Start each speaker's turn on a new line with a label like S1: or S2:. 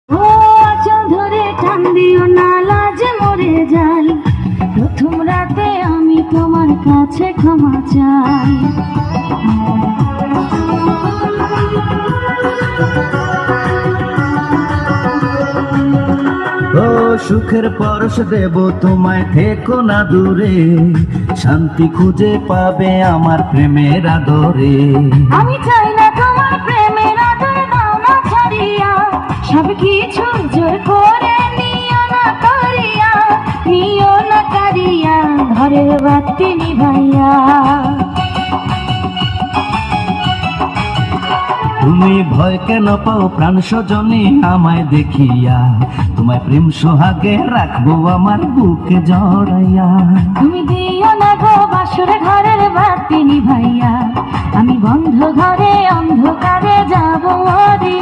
S1: ও আঁচল ধরে টান দিও না, লাজে মরে যাই। প্রথম রাতে আমি তোমার কাছে ক্ষমা চাই।
S2: ও সুখের পরশ দেব তোমায়, থেকো না দূরে, শান্তি খুঁজে পাবে আমার প্রেমের আদরে।
S1: আমি চাই না তোমার প্রেমের আদর, দাও না ছাড়িয়া, সব কিছু জোর করে নিও না করিয়া, নিও না কারিয়া, ঘরের বাতি নিভাইয়া।
S2: তুমি ভয় কেন পাও প্রাণ স্বজনে আমায় দেখিয়া, তোমায় প্রেম সোহাগে রাখবো আমার বুকে জড়াইয়া।
S1: তুমি দিও না গো বাসর ঘরের বাতি নিভাইয়া, আমি বন্ধ ঘরে অন্ধকারে যাবো মরি।